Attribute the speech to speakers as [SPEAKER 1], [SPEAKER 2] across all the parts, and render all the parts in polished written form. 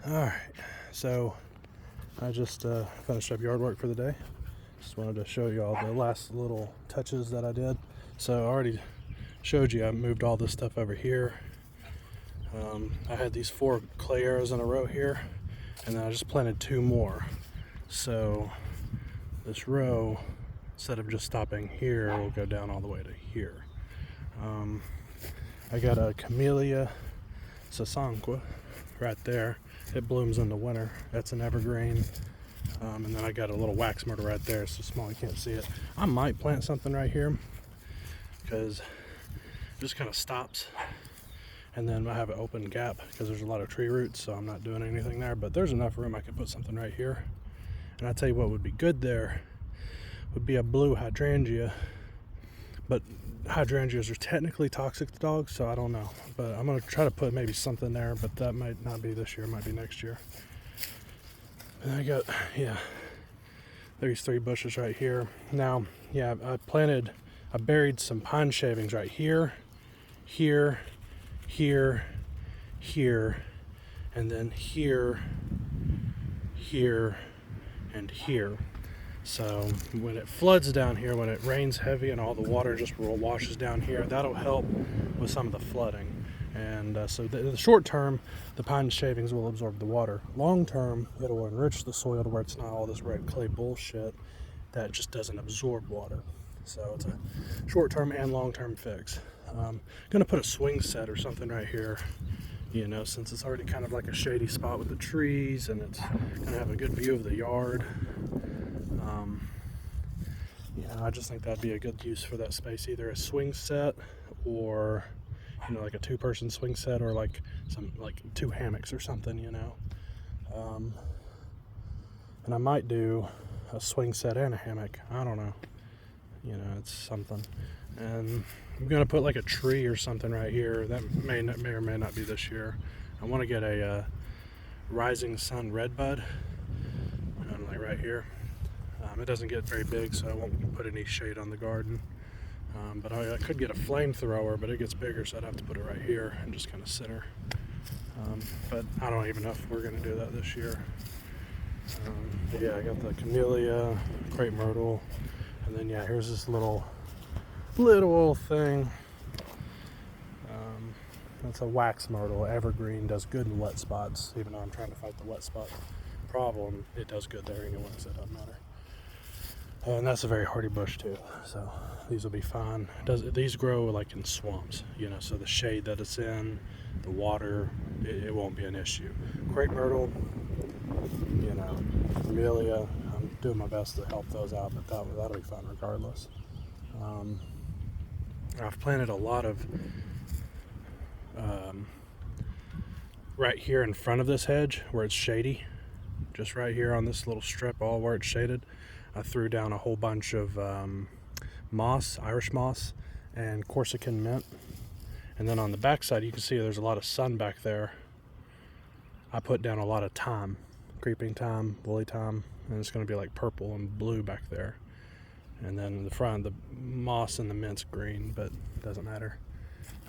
[SPEAKER 1] Alright, so I just finished up yard work for the day. Just wanted to show you all the last little touches that I did. So I already showed you I moved all this stuff over here. I had these 4 clay arrows in a row here, and then I just planted 2 more. So this row, instead of just stopping here, will go down all the way to here. I got a Camellia Sasanqua right there. It blooms in the winter. That's an evergreen. And then I got a little wax myrtle right there. It's so small you can't see it. I might plant something right here because it just kind of stops. And then I have an open gap because there's a lot of tree roots, so I'm not doing anything there. But there's enough room I could put something right here. And I tell you what would be good there would be a blue hydrangea. But hydrangeas are technically toxic to dogs, so I don't know. But I'm going to try to put maybe something there, but that might not be this year, it might be next year. And I got, these 3 bushes right here. Now, I buried some pine shavings right here, here, here, here, and then here, here, and here. So when it floods down here, when it rains heavy and all the water just washes down here, that'll help with some of the flooding. And so the short term, the pine shavings will absorb the water. Long term, it'll enrich the soil to where it's not all this red clay bullshit that just doesn't absorb water. So it's a short term and long term fix. I'm gonna put a swing set or something right here, since it's already kind of like a shady spot with the trees, and it's gonna have a good view of the yard. I just think that'd be a good use for that space, either a swing set or like a 2-person swing set, or like 2 hammocks or something. And I might do a swing set and a hammock. I don't know, it's something. And I'm gonna put like a tree or something right here. That may or may not be this year. I want to get a rising sun redbud, like right here. It doesn't get very big, so I won't put any shade on the garden. But I could get a flamethrower, but it gets bigger, so I'd have to put it right here and just kind of center. But I don't even know if we're going to do that this year. I got the Camellia, crepe myrtle, and then here's this little thing. That's a wax myrtle, evergreen, does good in wet spots. Even though I'm trying to fight the wet spot problem, it does good there anyway, so it doesn't matter. And that's a very hardy bush too, so these will be fine. These grow like in swamps, so the shade that it's in, the water, it won't be an issue. Crepe myrtle, Camellia, I'm doing my best to help those out, but that'll be fine regardless. I've planted a lot of right here in front of this hedge where it's shady, just right here on this little strip, all where it's shaded. I threw down a whole bunch of moss, Irish moss, and Corsican mint. And then on the back side, you can see there's a lot of sun back there. I put down a lot of thyme, creeping thyme, woolly thyme, and it's going to be like purple and blue back there. And then in the front, the moss and the mint's green, but it doesn't matter.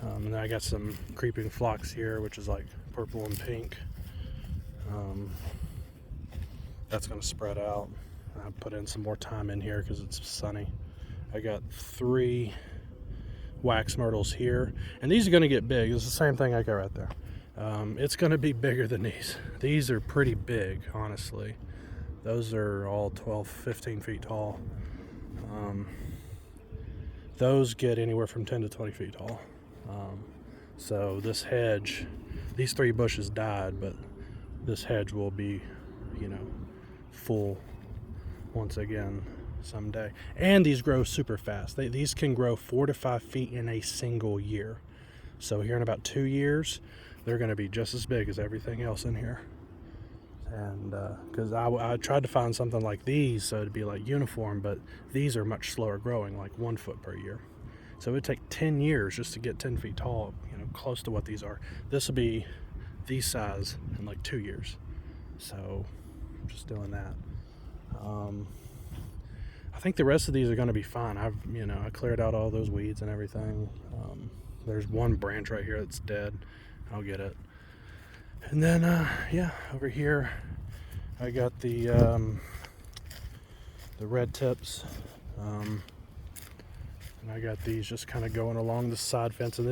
[SPEAKER 1] And then I got some creeping phlox here, which is like purple and pink. That's going to spread out. I put in some more thyme in here because it's sunny. I got 3 wax myrtles here, and these are going to get big. It's the same thing I got right there. It's going to be bigger than these. These are pretty big, honestly. Those are all 12, 15 feet tall. Those get anywhere from 10 to 20 feet tall. So this hedge, these 3 bushes died, but this hedge will be, full once again someday. And these grow super fast. These can grow 4 to 5 feet in a single year. So here in about 2 years, they're going to be just as big as everything else in here. And because I tried to find something like these so it'd be like uniform, but these are much slower growing, like 1 foot per year. So it would take 10 years just to get 10 feet tall, close to what these are. This will be these size in like 2 years. So I'm just doing that. I think the rest of these are going to be fine. I cleared out all those weeds and everything. There's one branch right here that's dead. I'll get it. And then, yeah, over here I got the red tips, and I got these just kind of going along the side fence. And